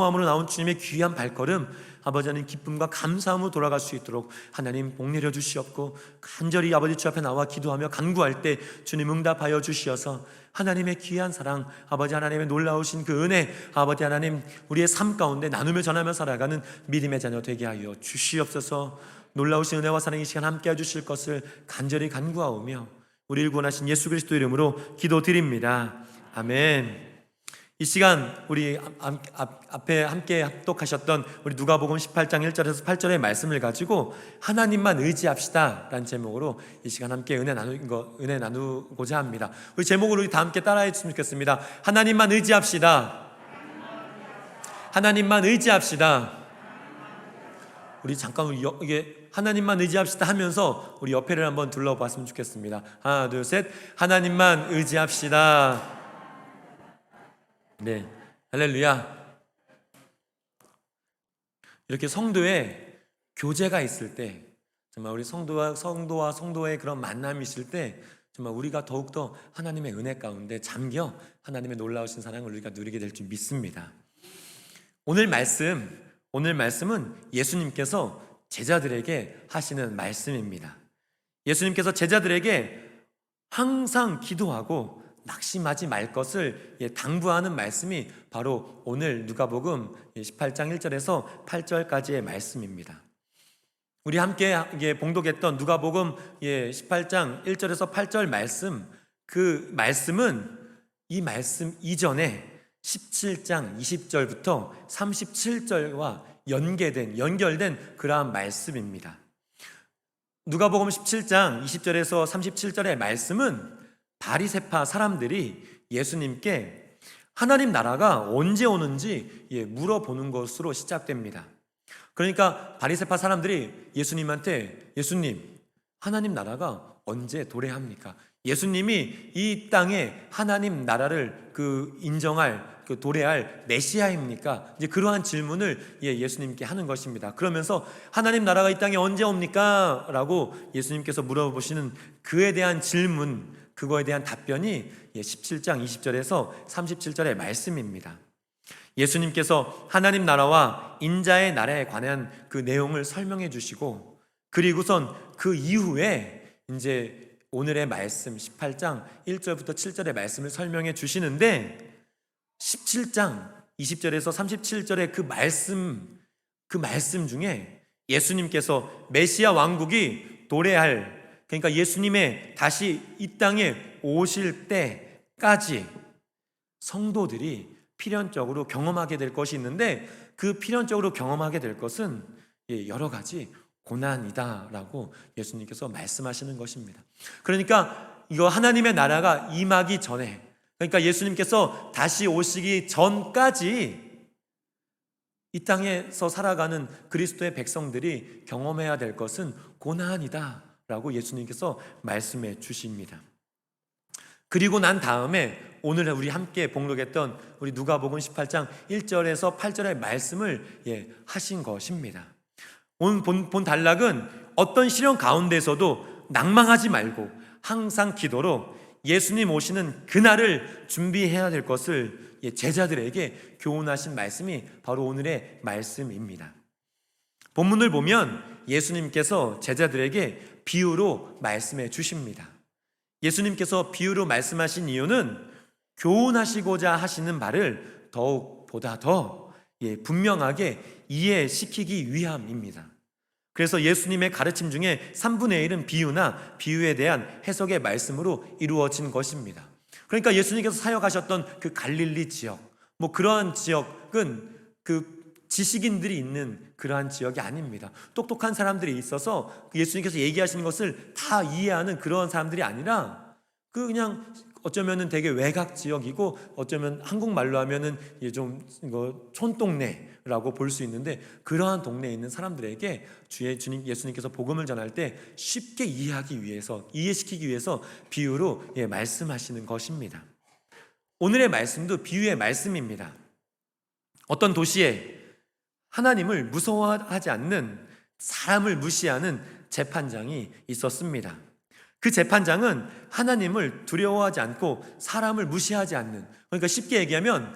마음으로 나온 주님의 귀한 발걸음, 아버지 하나님 기쁨과 감사함으로 돌아갈 수 있도록 하나님 복 내려 주시옵고, 간절히 아버지 주 앞에 나와 기도하며 간구할 때 주님 응답하여 주시어서 하나님의 귀한 사랑, 아버지 하나님의 놀라우신 그 은혜, 아버지 하나님 우리의 삶 가운데 나누며 전하며 살아가는 믿음의 자녀 되게 하여 주시옵소서. 놀라우신 은혜와 사랑이 이 시간 함께 해주실 것을 간절히 간구하오며 우리를 구원하신 예수 그리스도 이름으로 기도드립니다. 아멘. 이 시간 우리 앞에 함께 합독하셨던 우리 누가복음 18장 1절에서 8절의 말씀을 가지고 하나님만 의지합시다 라는 제목으로 이 시간 함께 은혜 나누고자 합니다. 우리 제목을 우리 다 함께 따라해 주시면 좋겠습니다. 하나님만 의지합시다. 하나님만 의지합시다. 우리 잠깐 이게 하나님만 의지합시다 하면서 우리 옆에를 한번 둘러봤으면 좋겠습니다. 하나 둘 셋. 하나님만 의지합시다. 네, 할렐루야. 이렇게 성도의 교제가 있을 때, 정말 우리 성도와 성도의 그런 만남이 있을 때, 정말 우리가 더욱더 하나님의 은혜 가운데 잠겨 하나님의 놀라우신 사랑을 우리가 누리게 될 줄 믿습니다. 오늘 말씀은 예수님께서 제자들에게 하시는 말씀입니다. 예수님께서 제자들에게 항상 기도하고 낙심하지 말 것을 당부하는 말씀이 바로 오늘 누가복음 18장 1절에서 8절까지의 말씀입니다. 우리 함께 봉독했던 누가복음 18장 1절에서 8절 말씀, 그 말씀은 이 말씀 이전에 17장 20절부터 37절과 연결된 그러한 말씀입니다. 누가복음 17장 20절에서 37절의 말씀은 바리새파 사람들이 예수님께 하나님 나라가 언제 오는지 물어보는 것으로 시작됩니다. 그러니까 바리새파 사람들이 예수님한테, 예수님, 하나님 나라가 언제 도래합니까? 예수님이 이 땅에 하나님 나라를 인정할, 도래할 메시아입니까? 이제 그러한 질문을 예수님께 하는 것입니다. 그러면서 하나님 나라가 이 땅에 언제 옵니까? 라고 예수님께서 물어보시는 그에 대한 질문, 그거에 대한 답변이 17장 20절에서 37절의 말씀입니다. 예수님께서 하나님 나라와 인자의 나라에 관한 그 내용을 설명해 주시고, 그리고선 그 이후에 이제 오늘의 말씀 18장 1절부터 7절의 말씀을 설명해 주시는데, 17장 20절에서 37절의 그 말씀 중에 예수님께서 메시아 왕국이 도래할, 그러니까 예수님의 다시 이 땅에 오실 때까지 성도들이 필연적으로 경험하게 될 것이 있는데, 그 필연적으로 경험하게 될 것은 여러 가지 고난이다라고 예수님께서 말씀하시는 것입니다. 그러니까 이거 하나님의 나라가 임하기 전에, 그러니까 예수님께서 다시 오시기 전까지 이 땅에서 살아가는 그리스도의 백성들이 경험해야 될 것은 고난이다 라고 예수님께서 말씀해 주십니다. 그리고 난 다음에 오늘 우리 함께 봉독했던 우리 누가복음 18장 1절에서 8절의 말씀을 하신 것입니다. 오늘 본 단락은 어떤 시련 가운데서도 낭망하지 말고 항상 기도로 예수님 오시는 그날을 준비해야 될 것을 제자들에게 교훈하신 말씀이 바로 오늘의 말씀입니다. 본문을 보면 예수님께서 제자들에게 비유로 말씀해 주십니다. 예수님께서 비유로 말씀하신 이유는 교훈하시고자 하시는 바를 보다 더 분명하게 이해시키기 위함입니다. 그래서 예수님의 가르침 중에 3분의 1은 비유나 비유에 대한 해석의 말씀으로 이루어진 것입니다. 그러니까 예수님께서 사역하셨던 그 갈릴리 지역, 그러한 지역은 지식인들이 있는 그러한 지역이 아닙니다. 똑똑한 사람들이 있어서 예수님께서 얘기하시는 것을 다 이해하는 그런 사람들이 아니라 그냥 어쩌면은 되게 외곽 지역이고, 어쩌면 한국말로 하면은 좀 촌동네라고 볼 수 있는데, 그러한 동네에 있는 사람들에게 주님 예수님께서 복음을 전할 때 쉽게 이해시키기 위해서 비유로 말씀하시는 것입니다. 오늘의 말씀도 비유의 말씀입니다. 어떤 도시에 하나님을 무서워하지 않는, 사람을 무시하는 재판장이 있었습니다. 그 재판장은 하나님을 두려워하지 않고 사람을 무시하지 않는, 그러니까 쉽게 얘기하면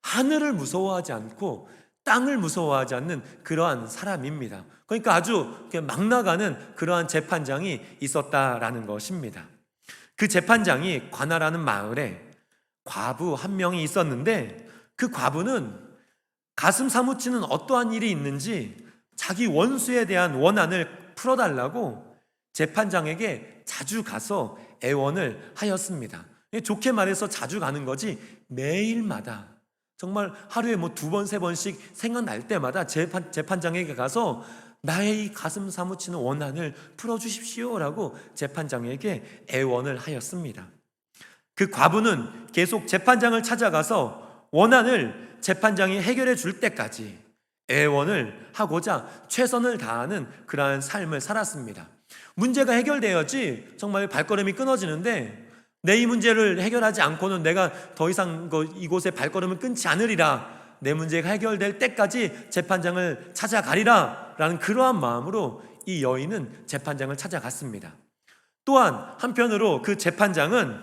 하늘을 무서워하지 않고 땅을 무서워하지 않는 그러한 사람입니다. 그러니까 아주 막 나가는 그러한 재판장이 있었다라는 것입니다. 그 재판장이 관아라는 마을에 과부 한 명이 있었는데, 그 과부는 가슴 사무치는 어떠한 일이 있는지 자기 원수에 대한 원한을 풀어달라고 재판장에게 자주 가서 애원을 하였습니다. 좋게 말해서 자주 가는 거지, 매일마다 정말 하루에 뭐 2번, 3번씩 생각날 때마다 재판장에게 가서 나의 이 가슴 사무치는 원한을 풀어주십시오 라고 재판장에게 애원을 하였습니다. 그 과부는 계속 재판장을 찾아가서 원한을 재판장이 해결해 줄 때까지 애원을 하고자 최선을 다하는 그러한 삶을 살았습니다. 문제가 해결되었지 정말 발걸음이 끊어지는데, 내 이 문제를 해결하지 않고는 내가 더 이상 이곳에 발걸음을 끊지 않으리라, 내 문제가 해결될 때까지 재판장을 찾아가리라 라는 그러한 마음으로 이 여인은 재판장을 찾아갔습니다. 또한 한편으로 그 재판장은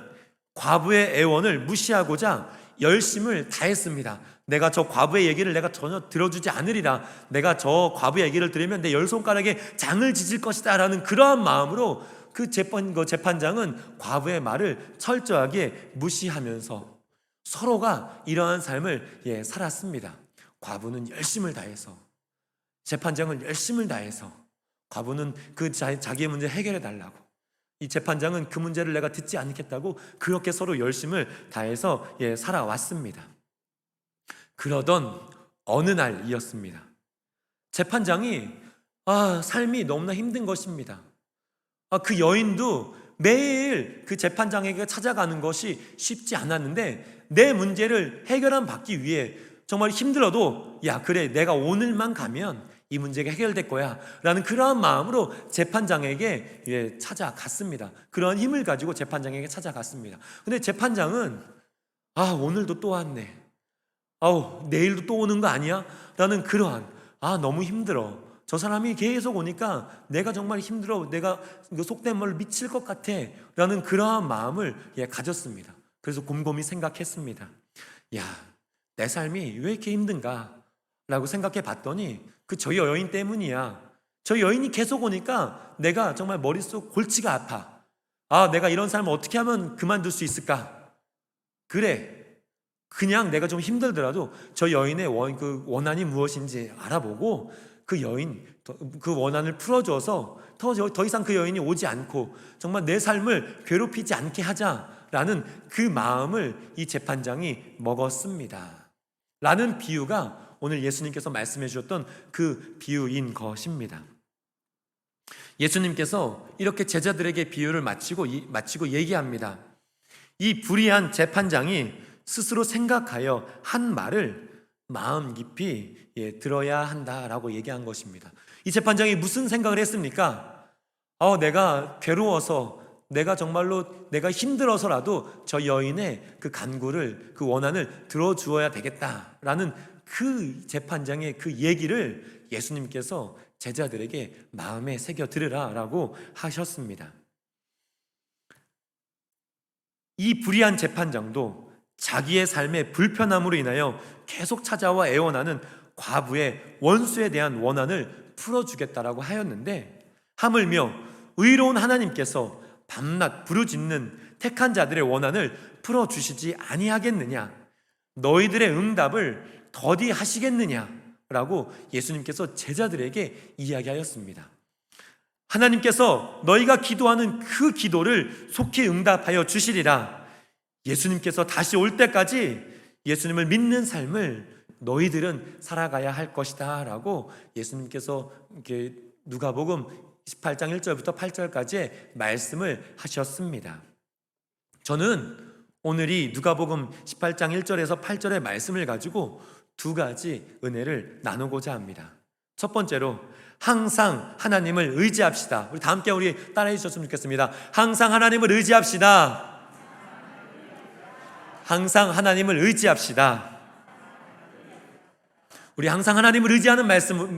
과부의 애원을 무시하고자 열심을 다했습니다. 내가 저 과부의 얘기를 내가 전혀 들어주지 않으리라, 내가 저 과부의 얘기를 들으면 내 10손가락에 장을 지질 것이다 라는 그러한 마음으로 그 재판장은 과부의 말을 철저하게 무시하면서 서로가 이러한 삶을 살았습니다. 과부는 열심을 다해서, 재판장은 열심을 다해서, 과부는 그 자기의 문제 해결해 달라고, 이 재판장은 그 문제를 내가 듣지 않겠다고 그렇게 서로 열심을 다해서 살아왔습니다. 그러던 어느 날이었습니다. 재판장이 삶이 너무나 힘든 것입니다. 그 여인도 매일 그 재판장에게 찾아가는 것이 쉽지 않았는데, 내 문제를 받기 위해 정말 힘들어도 그래, 내가 오늘만 가면 이 문제가 해결될 거야 라는 그러한 마음으로 재판장에게 찾아갔습니다. 그런 힘을 가지고 재판장에게 찾아갔습니다. 근데 재판장은 오늘도 또 왔네, 내일도 또 오는 거 아니야? 라는 그러한 너무 힘들어, 저 사람이 계속 오니까 내가 정말 힘들어, 내가 속된 말로 미칠 것 같아 라는 그러한 마음을 가졌습니다. 그래서 곰곰이 생각했습니다. 내 삶이 왜 이렇게 힘든가 라고 생각해 봤더니 저 여인 때문이야. 저 여인이 계속 오니까 내가 정말 머릿속 골치가 아파. 내가 이런 삶을 어떻게 하면 그만둘 수 있을까? 그래, 그냥 내가 좀 힘들더라도 저 여인의 원한이 무엇인지 알아보고 그 원한을 풀어줘서 더 이상 그 여인이 오지 않고 정말 내 삶을 괴롭히지 않게 하자라는 그 마음을 이 재판장이 먹었습니다 라는 비유가 오늘 예수님께서 말씀해 주셨던 그 비유인 것입니다. 예수님께서 이렇게 제자들에게 비유를 마치고 얘기합니다. 이 불의한 재판장이 스스로 생각하여 한 말을 마음 깊이 들어야 한다라고 얘기한 것입니다. 이 재판장이 무슨 생각을 했습니까? 내가 괴로워서, 내가 정말로 내가 힘들어서라도 저 여인의 그 간구를, 그 원한을 들어주어야 되겠다라는 그 재판장의 그 얘기를 예수님께서 제자들에게 마음에 새겨 들으라라고 하셨습니다. 이 불의한 재판장도 자기의 삶의 불편함으로 인하여 계속 찾아와 애원하는 과부의 원수에 대한 원한을 풀어주겠다라고 하였는데, 하물며 의로운 하나님께서 밤낮 부르짖는 택한 자들의 원한을 풀어주시지 아니하겠느냐, 너희들의 응답을 더디 하시겠느냐라고 예수님께서 제자들에게 이야기하였습니다. 하나님께서 너희가 기도하는 그 기도를 속히 응답하여 주시리라. 예수님께서 다시 올 때까지 예수님을 믿는 삶을 너희들은 살아가야 할 것이다 라고 예수님께서 누가복음 18장 1절부터 8절까지 말씀을 하셨습니다. 저는 오늘 이 누가복음 18장 1절에서 8절의 말씀을 가지고 2가지 은혜를 나누고자 합니다. 첫 번째로, 항상 하나님을 의지합시다. 우리 다 함께 따라해 주셨으면 좋겠습니다. 항상 하나님을 의지합시다. 항상 하나님을 의지합시다. 우리 항상 하나님을 의지하는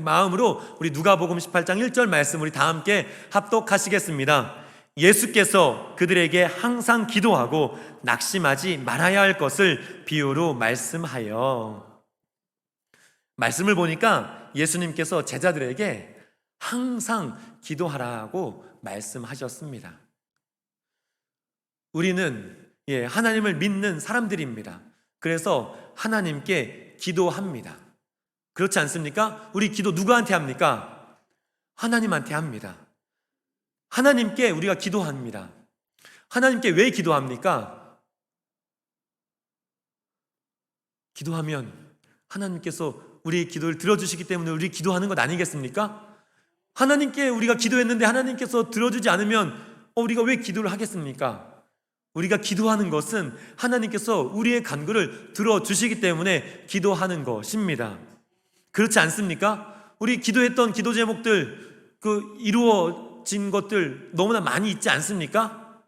마음으로 우리 누가복음 18장 1절 말씀 우리 다 함께 합독하시겠습니다. 예수께서 그들에게 항상 기도하고 낙심하지 말아야 할 것을 비유로 말씀하여. 말씀을 보니까 예수님께서 제자들에게 항상 기도하라고 말씀하셨습니다. 우리는 하나님을 믿는 사람들입니다. 그래서 하나님께 기도합니다. 그렇지 않습니까? 우리 기도 누구한테 합니까? 하나님한테 합니다. 하나님께 우리가 기도합니다. 하나님께 왜 기도합니까? 기도하면 하나님께서 우리의 기도를 들어주시기 때문에 우리 기도하는 것 아니겠습니까? 하나님께 우리가 기도했는데 하나님께서 들어주지 않으면 우리가 왜 기도를 하겠습니까? 우리가 기도하는 것은 하나님께서 우리의 간구를 들어주시기 때문에 기도하는 것입니다. 그렇지 않습니까? 우리 기도했던 기도 제목들, 이루어진 것들 너무나 많이 있지 않습니까?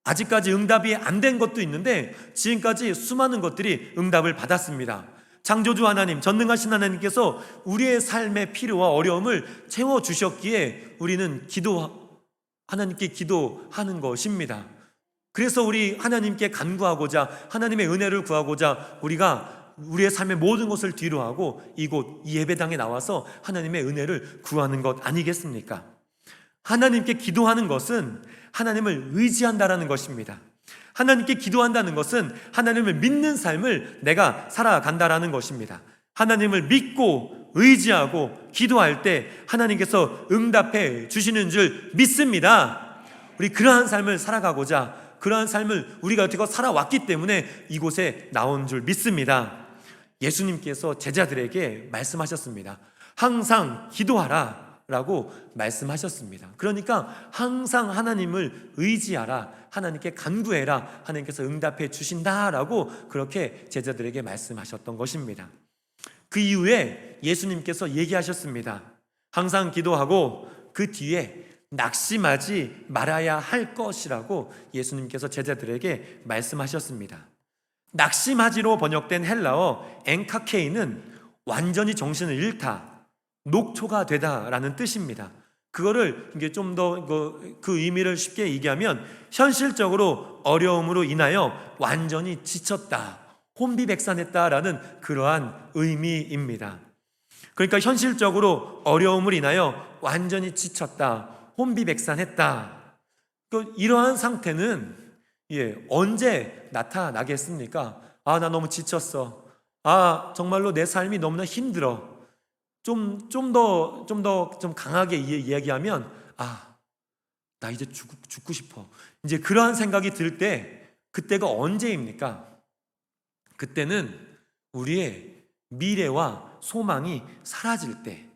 아직까지 응답이 안 된 것도 있는데 지금까지 수많은 것들이 응답을 받았습니다. 창조주 하나님, 전능하신 하나님께서 우리의 삶의 필요와 어려움을 채워주셨기에 우리는 하나님께 기도하는 것입니다. 그래서 우리 하나님께 간구하고자, 하나님의 은혜를 구하고자 우리가 우리의 삶의 모든 것을 뒤로하고 이곳 이 예배당에 나와서 하나님의 은혜를 구하는 것 아니겠습니까? 하나님께 기도하는 것은 하나님을 의지한다라는 것입니다. 하나님께 기도한다는 것은 하나님을 믿는 삶을 내가 살아간다라는 것입니다. 하나님을 믿고 의지하고 기도할 때 하나님께서 응답해 주시는 줄 믿습니다. 우리 그러한 삶을 살아가고자, 그러한 삶을 우리가 여태껏 살아왔기 때문에 이곳에 나온 줄 믿습니다. 예수님께서 제자들에게 말씀하셨습니다. 항상 기도하라 라고 말씀하셨습니다. 그러니까 항상 하나님을 의지하라, 하나님께 간구해라, 하나님께서 응답해 주신다라고 그렇게 제자들에게 말씀하셨던 것입니다. 그 이후에 예수님께서 얘기하셨습니다. 항상 기도하고 그 뒤에 낙심하지 말아야 할 것이라고 예수님께서 제자들에게 말씀하셨습니다. 낙심하지로 번역된 헬라어 엔카케이는 완전히 정신을 잃다, 녹초가 되다라는 뜻입니다. 그거를 이게 좀 더 그 의미를 쉽게 얘기하면 현실적으로 어려움으로 인하여 완전히 지쳤다, 혼비백산했다라는 그러한 의미입니다. 그러니까 현실적으로 어려움을 인하여 완전히 지쳤다, 혼비백산했다. 이러한 상태는 언제 나타나겠습니까? 나 너무 지쳤어. 정말로 내 삶이 너무나 힘들어. 좀 더 강하게 이야기하면 나 이제 죽고 싶어. 이제 그러한 생각이 들 때 그때가 언제입니까? 그때는 우리의 미래와 소망이 사라질 때,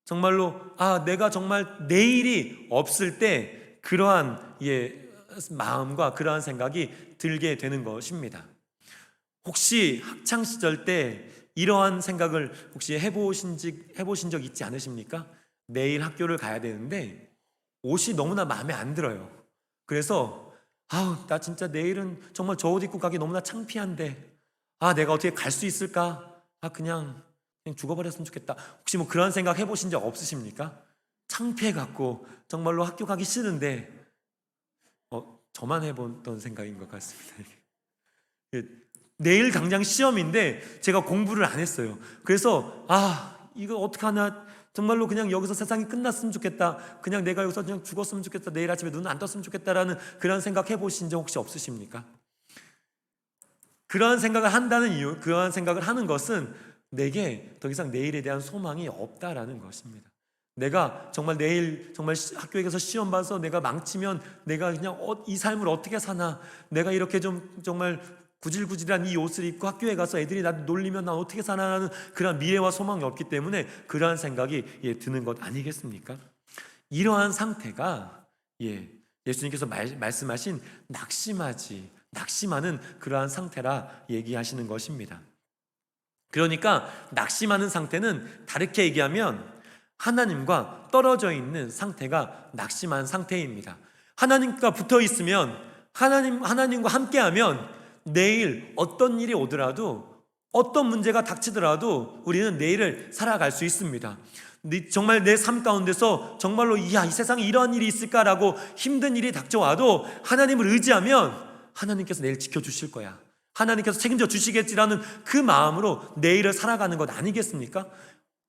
정말로 내가 정말 내일이 없을 때 그러한 마음과 그러한 생각이 들게 되는 것입니다. 혹시 학창 시절 때 이러한 생각을 혹시 해보신 적 있지 않으십니까? 내일 학교를 가야 되는데 옷이 너무나 마음에 안 들어요. 그래서 나 진짜 내일은 정말 저 옷 입고 가기 너무나 창피한데 내가 어떻게 갈 수 있을까? 그냥 죽어버렸으면 좋겠다. 혹시 그런 생각 해보신 적 없으십니까? 창피해갖고 정말로 학교 가기 싫은데 저만 해봤던 생각인 것 같습니다. 내일 당장 시험인데 제가 공부를 안 했어요. 그래서 이거 어떡하나, 정말로 그냥 여기서 세상이 끝났으면 좋겠다, 그냥 내가 여기서 그냥 죽었으면 좋겠다, 내일 아침에 눈 안 떴으면 좋겠다라는 그런 생각 해보신 적 혹시 없으십니까? 그러한 생각을 한다는 이유, 그러한 생각을 하는 것은 내게 더 이상 내일에 대한 소망이 없다라는 것입니다. 내가 정말 내일 정말 학교에 가서 시험 봐서 내가 망치면 내가 그냥 이 삶을 어떻게 사나, 내가 이렇게 정말 구질구질한 이 옷을 입고 학교에 가서 애들이 나 놀리면 난 어떻게 사나라는 그런 미래와 소망이 없기 때문에 그러한 생각이 드는 것 아니겠습니까? 이러한 상태가 예수님께서 말씀하신 낙심하는 그러한 상태라 얘기하시는 것입니다. 그러니까 낙심하는 상태는 다르게 얘기하면 하나님과 떨어져 있는 상태가 낙심한 상태입니다. 하나님과 붙어 있으면, 하나님과 함께하면 내일 어떤 일이 오더라도, 어떤 문제가 닥치더라도 우리는 내일을 살아갈 수 있습니다. 정말 내 삶 가운데서 정말로 이 세상에 이러한 일이 있을까라고 힘든 일이 닥쳐와도 하나님을 의지하면 하나님께서 내일 지켜주실 거야, 하나님께서 책임져 주시겠지라는 그 마음으로 내일을 살아가는 것 아니겠습니까?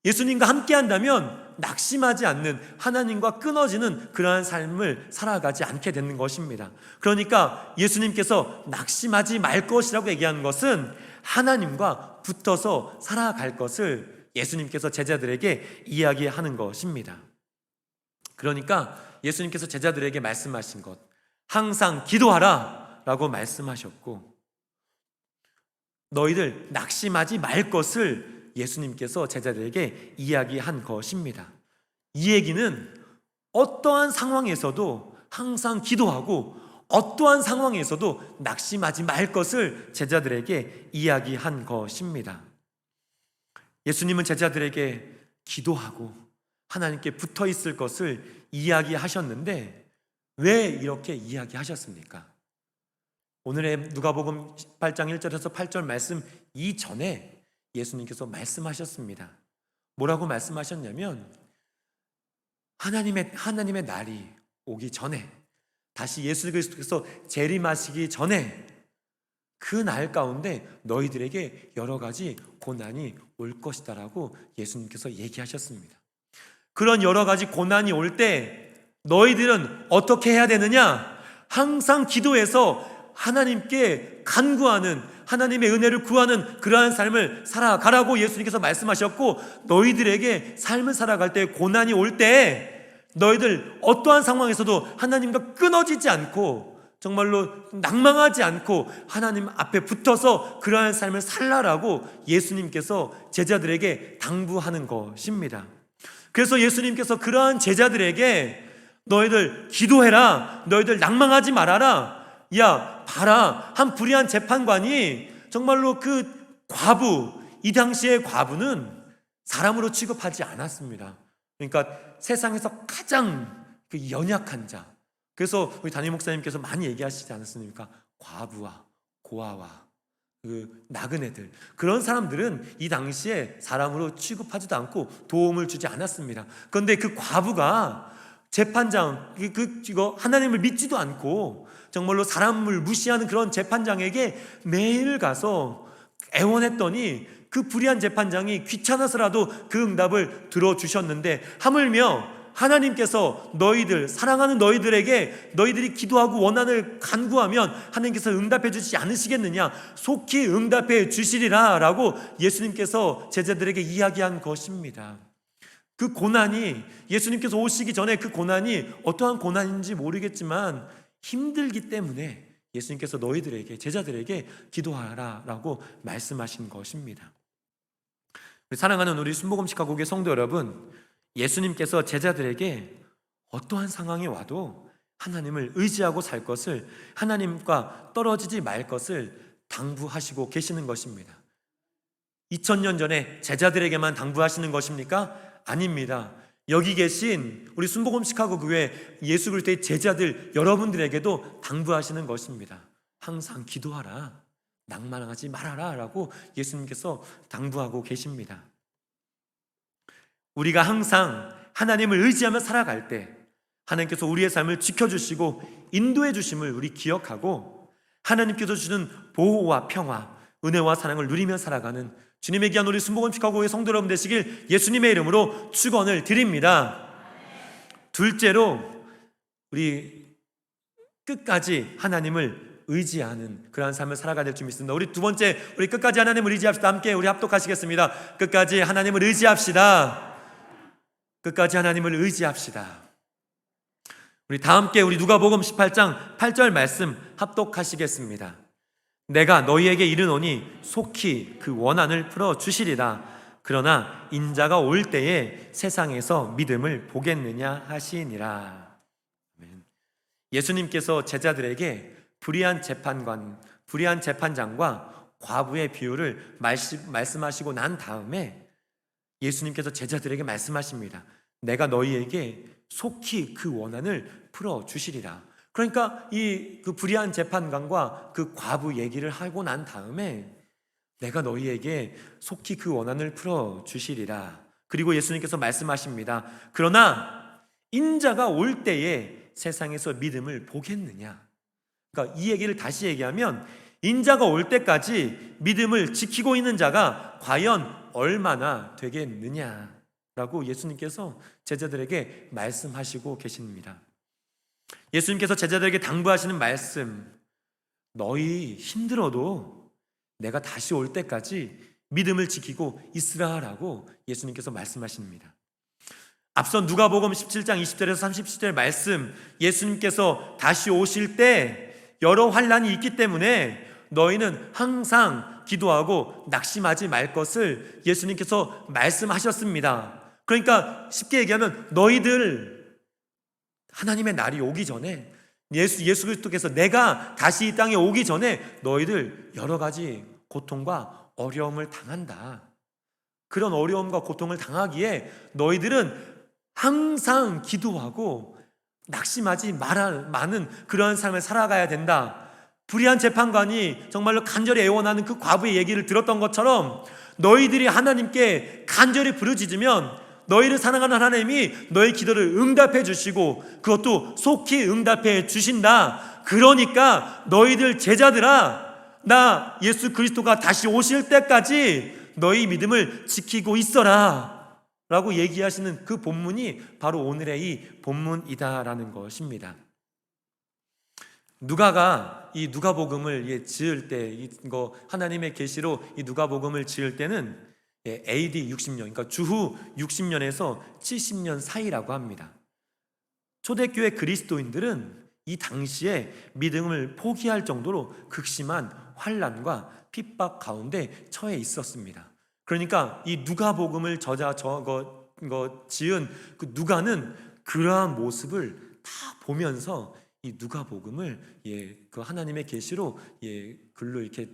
예수님과 함께 한다면 낙심하지 않는, 하나님과 끊어지는 그러한 삶을 살아가지 않게 되는 것입니다. 그러니까 예수님께서 낙심하지 말 것이라고 얘기하는 것은 하나님과 붙어서 살아갈 것을 예수님께서 제자들에게 이야기하는 것입니다. 그러니까 예수님께서 제자들에게 말씀하신 것, 항상 기도하라 라고 말씀하셨고, 너희들 낙심하지 말 것을 예수님께서 제자들에게 이야기한 것입니다. 이 얘기는 어떠한 상황에서도 항상 기도하고 어떠한 상황에서도 낙심하지 말 것을 제자들에게 이야기한 것입니다. 예수님은 제자들에게 기도하고 하나님께 붙어 있을 것을 이야기하셨는데 왜 이렇게 이야기하셨습니까? 오늘의 누가복음 18장 1절에서 8절 말씀 이전에 예수님께서 말씀하셨습니다. 뭐라고 말씀하셨냐면 하나님의 날이 오기 전에, 다시 예수 그리스도께서 재림하시기 전에 그 날 가운데 너희들에게 여러 가지 고난이 올 것이다 라고 예수님께서 얘기하셨습니다. 그런 여러 가지 고난이 올 때 너희들은 어떻게 해야 되느냐? 항상 기도해서 하나님께 간구하는, 하나님의 은혜를 구하는 그러한 삶을 살아가라고 예수님께서 말씀하셨고, 너희들에게 삶을 살아갈 때 고난이 올 때 너희들 어떠한 상황에서도 하나님과 끊어지지 않고 정말로 낭망하지 않고 하나님 앞에 붙어서 그러한 삶을 살라라고 예수님께서 제자들에게 당부하는 것입니다. 그래서 예수님께서 그러한 제자들에게 너희들 기도해라, 너희들 낭망하지 말아라, 야 봐라, 한 불의한 재판관이 정말로 그 과부, 이 당시의 과부는 사람으로 취급하지 않았습니다. 그러니까 세상에서 가장 그 연약한 자, 그래서 우리 담임 목사님께서 많이 얘기하시지 않았습니까? 과부와 고아와 그 나그네들, 그런 사람들은 이 당시에 사람으로 취급하지도 않고 도움을 주지 않았습니다. 그런데 그 과부가 재판장, 이거 하나님을 믿지도 않고 정말로 사람을 무시하는 그런 재판장에게 매일 가서 애원했더니 그 불의한 재판장이 귀찮아서라도 그 응답을 들어주셨는데, 하물며 하나님께서 너희들, 사랑하는 너희들에게 너희들이 기도하고 원한을 간구하면 하나님께서 응답해 주시지 않으시겠느냐, 속히 응답해 주시리라 라고 예수님께서 제자들에게 이야기한 것입니다. 그 고난이, 예수님께서 오시기 전에 그 고난이 어떠한 고난인지 모르겠지만 힘들기 때문에 예수님께서 너희들에게, 제자들에게 기도하라 라고 말씀하신 것입니다. 사랑하는 우리 순복음식 가곡의 성도 여러분, 예수님께서 제자들에게 어떠한 상황이 와도 하나님을 의지하고 살 것을, 하나님과 떨어지지 말 것을 당부하시고 계시는 것입니다. 2000년 전에 제자들에게만 당부하시는 것입니까? 아닙니다. 여기 계신 우리 순복음 시카고 교회 예수 그리스도의 제자들 여러분들에게도 당부하시는 것입니다. 항상 기도하라, 낭만하지 말아라 라고 예수님께서 당부하고 계십니다. 우리가 항상 하나님을 의지하며 살아갈 때 하나님께서 우리의 삶을 지켜주시고 인도해 주심을 우리 기억하고, 하나님께서 주시는 보호와 평화, 은혜와 사랑을 누리며 살아가는 주님의 귀한 우리 순복음 시카고의 성도 여러분 되시길 예수님의 이름으로 축원을 드립니다. 둘째로, 우리 끝까지 하나님을 의지하는 그러한 삶을 살아가야 될 줄 믿습니다. 우리 두 번째, 우리 끝까지 하나님을 의지합시다. 함께 우리 합독하시겠습니다. 끝까지 하나님을 의지합시다. 끝까지 하나님을 의지합시다. 우리 다 함께 우리 누가복음 18장 8절 말씀 합독하시겠습니다. 내가 너희에게 이르노니 속히 그 원한을 풀어 주시리라. 그러나 인자가 올 때에 세상에서 믿음을 보겠느냐 하시니라. 예수님께서 제자들에게 불의한 재판장과 과부의 비유를 말씀하시고 난 다음에 예수님께서 제자들에게 말씀하십니다. 내가 너희에게 속히 그 원한을 풀어 주시리라. 그러니까 그 불의한 재판관과 그 과부 얘기를 하고 난 다음에 내가 너희에게 속히 그 원한을 풀어 주시리라. 그리고 예수님께서 말씀하십니다. 그러나 인자가 올 때에 세상에서 믿음을 보겠느냐. 그러니까 이 얘기를 다시 얘기하면 인자가 올 때까지 믿음을 지키고 있는 자가 과연 얼마나 되겠느냐라고 예수님께서 제자들에게 말씀하시고 계십니다. 예수님께서 제자들에게 당부하시는 말씀, 너희 힘들어도 내가 다시 올 때까지 믿음을 지키고 있으라라고 예수님께서 말씀하십니다. 앞서 누가복음 17장 20절에서 37절 말씀, 예수님께서 다시 오실 때 여러 환난이 있기 때문에 너희는 항상 기도하고 낙심하지 말 것을 예수님께서 말씀하셨습니다. 그러니까 쉽게 얘기하면 너희들 하나님의 날이 오기 전에, 예수 그리스도께서 내가 다시 이 땅에 오기 전에 너희들 여러 가지 고통과 어려움을 당한다. 그런 어려움과 고통을 당하기에 너희들은 항상 기도하고 낙심하지 마는 그러한 삶을 살아가야 된다. 불의한 재판관이 정말로 간절히 애원하는 그 과부의 얘기를 들었던 것처럼 너희들이 하나님께 간절히 부르짖으면 너희를 사랑하는 하나님이 너희 기도를 응답해 주시고 그것도 속히 응답해 주신다. 그러니까 너희들 제자들아, 나 예수 그리스도가 다시 오실 때까지 너희 믿음을 지키고 있어라 라고 얘기하시는 그 본문이 바로 오늘의 이 본문이다라는 것입니다. 누가가 이 누가복음을 지을 때, 이거 하나님의 계시로 이 누가복음을 지을 때는 AD 60년, 그러니까 주후 60년에서 70년 사이라고 합니다. 초대교회 그리스도인들은 이 당시에 믿음을 포기할 정도로 극심한 환난과 핍박 가운데 처해 있었습니다. 그러니까 이 누가복음을 지은 그 누가는 그러한 모습을 다 보면서 이 누가복음을 그 하나님의 계시로 글로 이렇게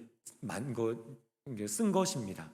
쓴 것입니다.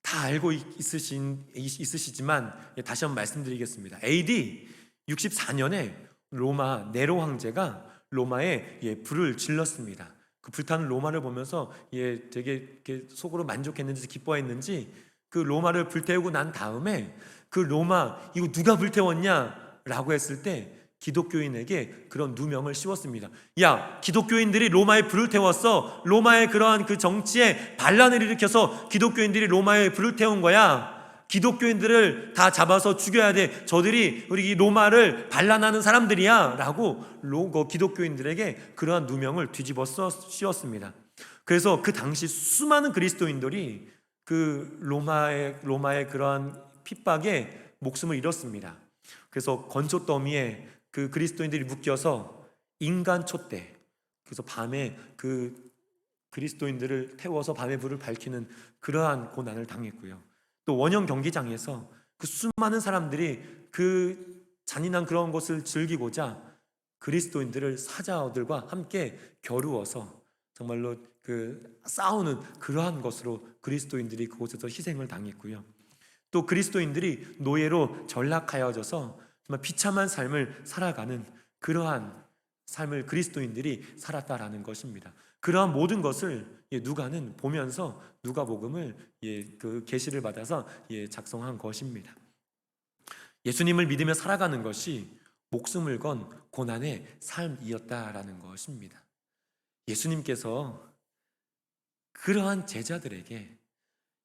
다 알고 있으시지만 다시 한번 말씀드리겠습니다. AD 64년에 로마 네로 황제가 로마에 불을 질렀습니다. 그 불타는 로마를 보면서 되게 속으로 만족했는지 기뻐했는지 그 로마를 불태우고 난 다음에 그 로마 이거 누가 불태웠냐 라고 했을 때 기독교인에게 그런 누명을 씌웠습니다. 야, 기독교인들이 로마에 불을 태웠어. 로마의 그러한 그 정치에 반란을 일으켜서 기독교인들이 로마에 불을 태운 거야. 기독교인들을 다 잡아서 죽여야 돼. 저들이 우리 로마를 반란하는 사람들이야 라고 기독교인들에게 그러한 누명을 뒤집어 씌웠습니다. 그래서 그 당시 수많은 그리스도인들이 그 로마의 그러한 핍박에 목숨을 잃었습니다. 그래서 건조 더미에 그 그리스도인들이 묶여서 인간 촛대, 그래서 밤에 그 그리스도인들을 태워서 밤에 불을 밝히는 그러한 고난을 당했고요. 또 원형 경기장에서 그 수많은 사람들이 그 잔인한 그런 것을 즐기고자 그리스도인들을 사자들과 함께 겨루어서 정말로 그 싸우는 그러한 것으로 그리스도인들이 그곳에서 희생을 당했고요. 또 그리스도인들이 노예로 전락하여져서 정말 비참한 삶을 살아가는 그러한 삶을 그리스도인들이 살았다라는 것입니다. 그러한 모든 것을 누가는 보면서 누가복음을 그 계시를 받아서 작성한 것입니다. 예수님을 믿으며 살아가는 것이 목숨을 건 고난의 삶이었다라는 것입니다. 예수님께서 그러한 제자들에게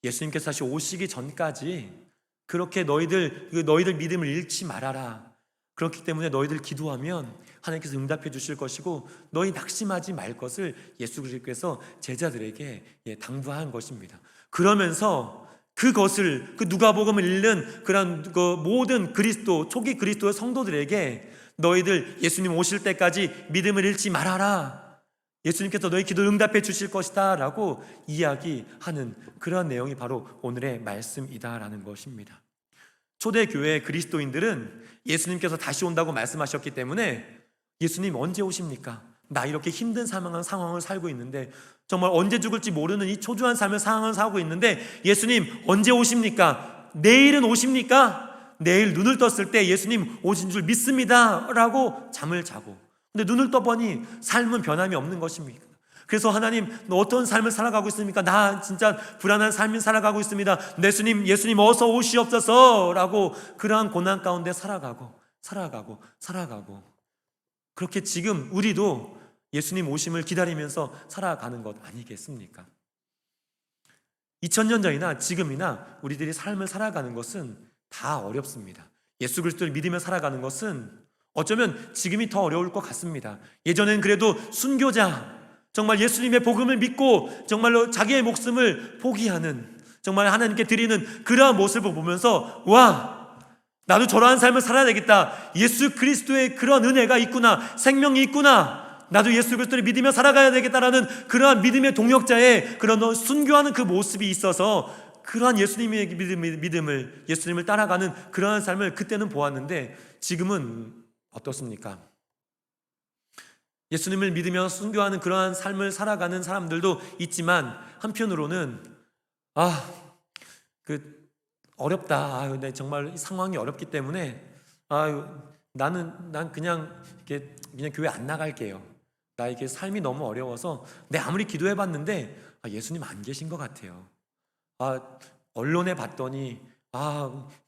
예수님께서 다시 오시기 전까지 그렇게 너희들 믿음을 잃지 말아라. 그렇기 때문에 너희들 기도하면 하나님께서 응답해 주실 것이고 너희 낙심하지 말 것을 예수 그리스도께서 제자들에게 당부한 것입니다. 그러면서 그것을 그 누가복음을 읽는 그런 모든 초기 그리스도의 성도들에게 너희들 예수님 오실 때까지 믿음을 잃지 말아라. 예수님께서 너희 기도를 응답해 주실 것이다 라고 이야기하는 그런 내용이 바로 오늘의 말씀이다라는 것입니다. 초대교회 그리스도인들은 예수님께서 다시 온다고 말씀하셨기 때문에 예수님 언제 오십니까? 나 이렇게 힘든 상황을 살고 있는데 정말 언제 죽을지 모르는 이 초조한 상황을 살고 있는데 예수님 언제 오십니까? 내일은 오십니까? 내일 눈을 떴을 때 예수님 오신 줄 믿습니다 라고 잠을 자고, 근데 눈을 떠보니 삶은 변함이 없는 것입니다. 그래서 하나님, 너 어떤 삶을 살아가고 있습니까? 나 진짜 불안한 삶을 살아가고 있습니다. 예수님 어서 오시옵소서 라고 그러한 고난 가운데 살아가고 그렇게 지금 우리도 예수님 오심을 기다리면서 살아가는 것 아니겠습니까? 2000년 전이나 지금이나 우리들이 삶을 살아가는 것은 다 어렵습니다. 예수 그리스도를 믿으며 살아가는 것은 어쩌면 지금이 더 어려울 것 같습니다. 예전엔 그래도 순교자, 정말 예수님의 복음을 믿고 정말로 자기의 목숨을 포기하는, 정말 하나님께 드리는 그러한 모습을 보면서 와, 나도 저러한 삶을 살아야 되겠다. 예수 그리스도의 그런 은혜가 있구나, 생명이 있구나, 나도 예수 그리스도를 믿으며 살아가야 되겠다라는 그러한 믿음의 동역자의 그런 순교하는 그 모습이 있어서 그러한 예수님의 믿음을, 예수님을 따라가는 그러한 삶을 그때는 보았는데 지금은 어떻습니까? 예수님을 믿으며 순교하는 그러한 삶을 살아가는 사람들도 있지만 한편으로는 어렵다. 근데 정말 상황이 어렵기 때문에 난 그냥 교회 안 나갈게요. 나 이게 삶이 너무 어려워서 아무리 기도해봤는데 예수님 안 계신 것 같아요. 언론에 봤더니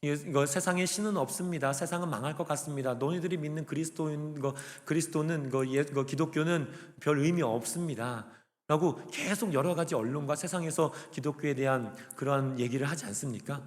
이거 세상에 신은 없습니다. 세상은 망할 것 같습니다. 너희들이 믿는 그리스도는 기독교는 별 의미 없습니다. 라고 계속 여러 가지 언론과 세상에서 기독교에 대한 그러한 얘기를 하지 않습니까?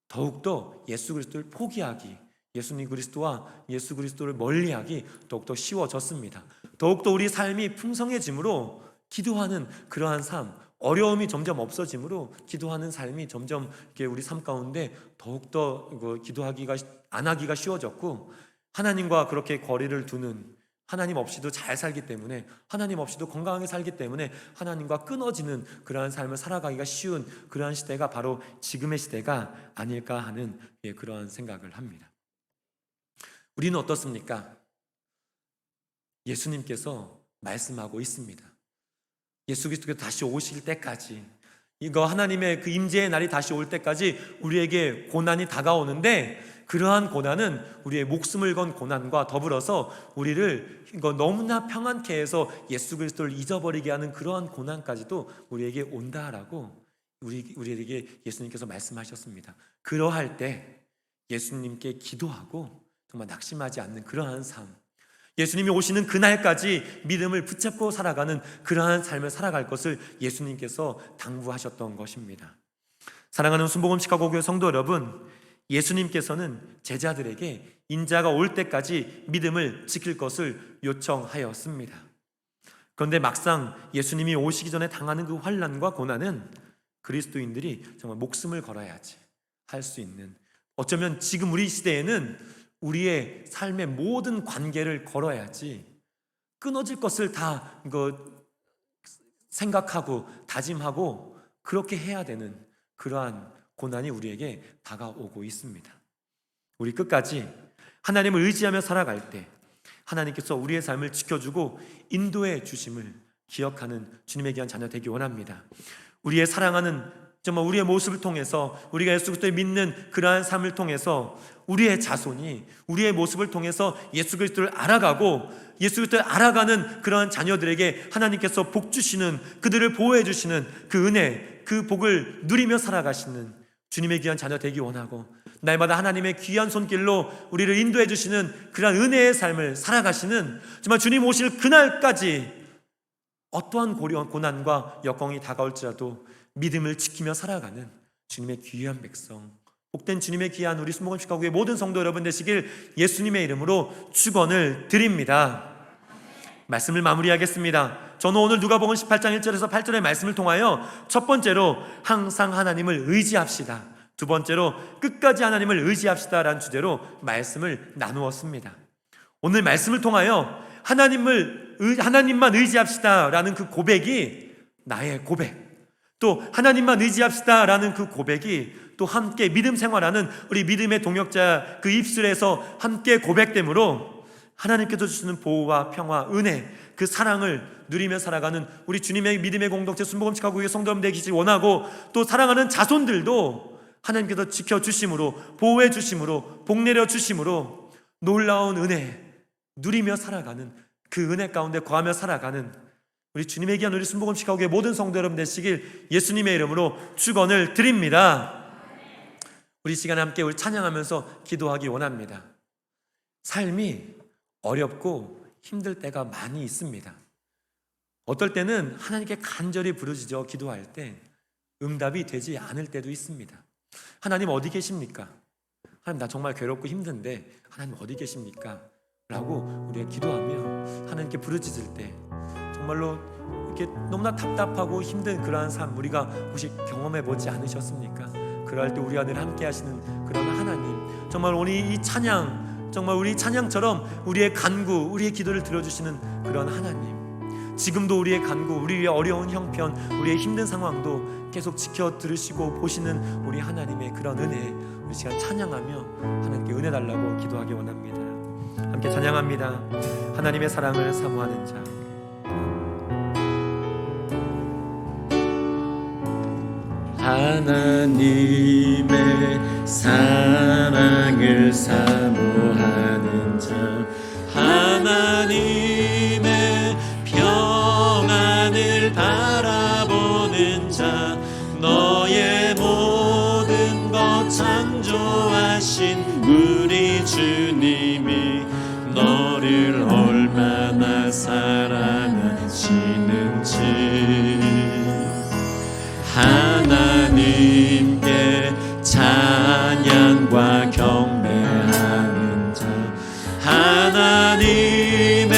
더욱더 예수 그리스도를 포기하기, 예수님 그리스도와 예수 그리스도를 멀리하기 더욱더 쉬워졌습니다. 더욱더 우리 삶이 풍성해짐으로 기도하는 그러한 삶, 어려움이 점점 없어지므로 기도하는 삶이 점점 우리 삶 가운데 더욱더 기도하기가 안 하기가 쉬워졌고, 하나님과 그렇게 거리를 두는, 하나님 없이도 잘 살기 때문에, 하나님 없이도 건강하게 살기 때문에 하나님과 끊어지는 그러한 삶을 살아가기가 쉬운 그러한 시대가 바로 지금의 시대가 아닐까 하는 그러한 생각을 합니다. 우리는 어떻습니까? 예수님께서 말씀하고 있습니다. 예수 그리스도께서 다시 오실 때까지, 이거 하나님의 그 임재의 날이 다시 올 때까지 우리에게 고난이 다가오는데, 그러한 고난은 우리의 목숨을 건 고난과 더불어서 우리를 너무나 평안케 해서 예수 그리스도를 잊어버리게 하는 그러한 고난까지도 우리에게 온다라고 우리에게 예수님께서 말씀하셨습니다. 그러할 때 예수님께 기도하고 정말 낙심하지 않는 그러한 삶, 예수님이 오시는 그날까지 믿음을 붙잡고 살아가는 그러한 삶을 살아갈 것을 예수님께서 당부하셨던 것입니다. 사랑하는 순복음 시카고 교회 성도 여러분, 예수님께서는 제자들에게 인자가 올 때까지 믿음을 지킬 것을 요청하였습니다. 그런데 막상 예수님이 오시기 전에 당하는 그 환난과 고난은 그리스도인들이 정말 목숨을 걸어야지 할 수 있는, 어쩌면 지금 우리 시대에는 우리의 삶의 모든 관계를 걸어야지 끊어질 것을 다 생각하고 다짐하고 그렇게 해야 되는 그러한 고난이 우리에게 다가오고 있습니다. 우리 끝까지 하나님을 의지하며 살아갈 때 하나님께서 우리의 삶을 지켜주고 인도해 주심을 기억하는 주님의 귀한 자녀 되기 원합니다. 우리의 사랑하는, 정말 우리의 모습을 통해서, 우리가 예수 그리스도를 믿는 그러한 삶을 통해서 우리의 자손이 우리의 모습을 통해서 예수 그리스도를 알아가고 예수 그리스도를 알아가는 그러한 자녀들에게 하나님께서 복 주시는, 그들을 보호해 주시는 그 은혜, 그 복을 누리며 살아가시는 주님의 귀한 자녀 되기 원하고, 날마다 하나님의 귀한 손길로 우리를 인도해 주시는 그러한 은혜의 삶을 살아가시는, 정말 주님 오실 그날까지 어떠한 고난과 역경이 다가올지라도 믿음을 지키며 살아가는 주님의 귀한 백성, 복된 주님의 귀한 우리 순복음 시카고의 모든 성도 여러분 되시길 예수님의 이름으로 축원을 드립니다. 말씀을 마무리하겠습니다. 저는 오늘 누가복음 18장 1절에서 8절의 말씀을 통하여 첫 번째로 항상 하나님을 의지합시다, 두 번째로 끝까지 하나님을 의지합시다 라는 주제로 말씀을 나누었습니다. 오늘 말씀을 통하여 하나님만 의지합시다 라는 그 고백이 나의 고백, 또 하나님만 의지합시다 라는 그 고백이 또 함께 믿음 생활하는 우리 믿음의 동역자 그 입술에서 함께 고백되므로 하나님께서 주시는 보호와 평화, 은혜, 그 사랑을 누리며 살아가는 우리 주님의 믿음의 공동체 순복음 시카고 교회 성도 여러분 되시길 원하고, 또 사랑하는 자손들도 하나님께서 지켜주심으로, 보호해 주심으로, 복 내려 주심으로 놀라운 은혜 누리며 살아가는, 그 은혜 가운데 거하며 살아가는 우리 주님의 귀한 우리 순복음 시카고 교회 모든 성도 여러분 되시길 예수님의 이름으로 축원을 드립니다. 우리 시간에 함께 우리 찬양하면서 기도하기 원합니다. 삶이 어렵고 힘들 때가 많이 있습니다. 어떨 때는 하나님께 간절히 부르짖어 기도할 때 응답이 되지 않을 때도 있습니다. 하나님 어디 계십니까? 하나님 나 정말 괴롭고 힘든데 하나님 어디 계십니까? 라고 우리가 기도하며 하나님께 부르짖을 때 정말로 이렇게 너무나 답답하고 힘든 그러한 삶 우리가 혹시 경험해 보지 않으셨습니까? 그럴 때 우리와 늘 함께 하시는 그런 하나님, 정말 오늘 이 찬양, 정말 우리 찬양처럼 우리의 간구, 우리의 기도를 들어주시는 그런 하나님, 지금도 우리의 간구, 우리의 어려운 형편, 우리의 힘든 상황도 계속 지켜 들으시고 보시는 우리 하나님의 그런 은혜, 우리 시간 찬양하며 하나님께 은혜 달라고 기도하기 원합니다. 함께 찬양합니다. 하나님의 사랑을 사모하는 자. 하나님의 사랑을 사모하는 자, 하나님의 평안을 바라보는 자, 너의 모든 것 창조하신 우리 주님이 너를 얼마나 사랑하시는지 하나님께 찬양과 경배하는 자, 하나님의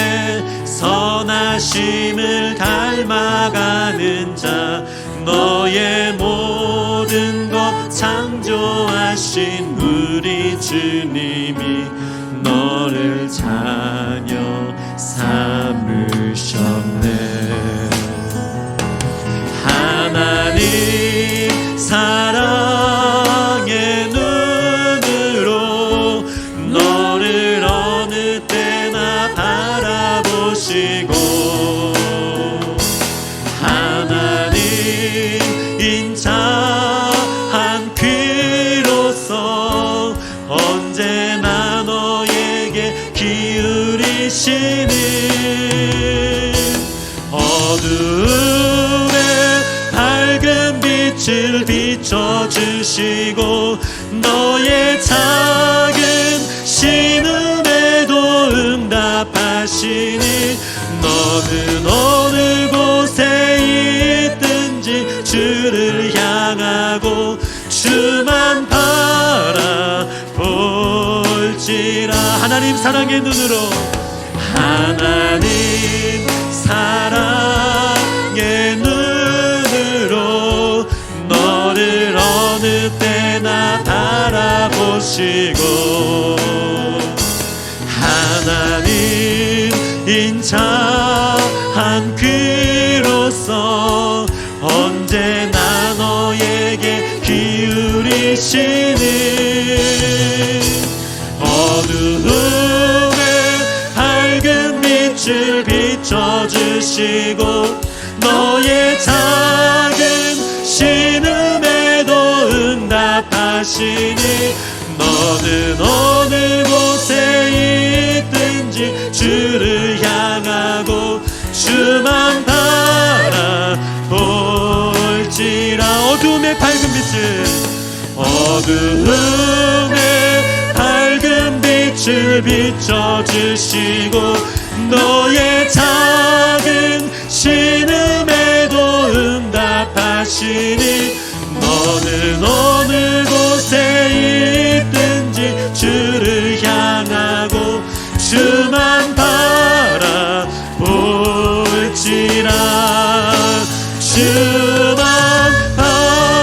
선하심을 닮아가는 자, 너의 모든 것 창조하신 우리 주님이 너를 자녀 삼으셨네. 하나님 사랑의 눈으로 너를 어느 때나 바라보시고 하나님 인자한 귀로서 언제나 너에게 기울이시는 어두움에 밝은 빛을 비춰주시고 너의 작은 신음에도 응답하시니 너는 어느 곳에 있든지 주를 향하고 주만 바라볼지라. 하나님 사랑의 눈으로, 하나님 사랑의 눈으로 너를 어느 때나 바라보시고 하나님 인자한 귀로서 언제나 너에게 기울이시는 어두움에 밝은 빛을 비춰주시고 너의 작은 신음에도 응답하시니 너는 어느 곳에 있든지 주를 향하고 주만 바라볼지라. 어두움의 밝은 빛을, 어두움의 밝은 빛을 비춰주시고 너의 작은 신음에도 응답하시니 너는 어느 곳에 있든지 주를 향하고 주만 바라볼지라. 주만 바라볼지라.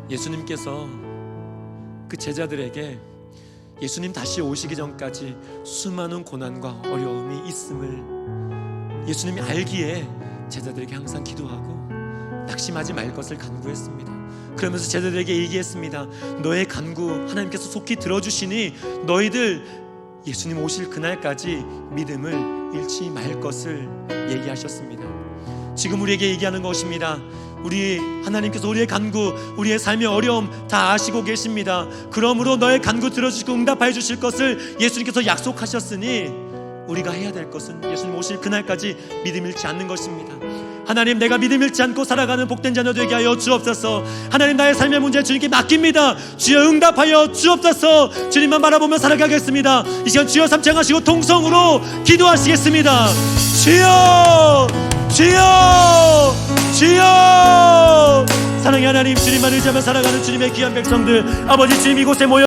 예수님께서 그 제자들에게 예수님 다시 오시기 전까지 수많은 고난과 어려움이 있음을 예수님이 알기에 제자들에게 항상 기도하고 낙심하지 말 것을 간구했습니다. 그러면서 제자들에게 얘기했습니다. 너의 간구 하나님께서 속히 들어주시니 너희들 예수님 오실 그날까지 믿음을 잃지 말 것을 얘기하셨습니다. 지금 우리에게 얘기하는 것입니다. 우리 하나님께서 우리의 간구, 우리의 삶의 어려움 다 아시고 계십니다. 그러므로 너의 간구 들어주시고 응답해 주실 것을 예수님께서 약속하셨으니 우리가 해야 될 것은 예수님 오실 그날까지 믿음 잃지 않는 것입니다. 하나님, 내가 믿음 잃지 않고 살아가는 복된 자녀 되게 하여 주옵소서. 하나님, 나의 삶의 문제 주님께 맡깁니다. 주여 응답하여 주옵소서. 주님만 바라보며 살아가겠습니다. 이 시간 주여 삼창하시고 통성으로 기도하시겠습니다. 주여, 주여, 주여. 사랑의 하나님, 주님만 의지하며 살아가는 주님의 귀한 백성들, 아버지 주님 이곳에 모여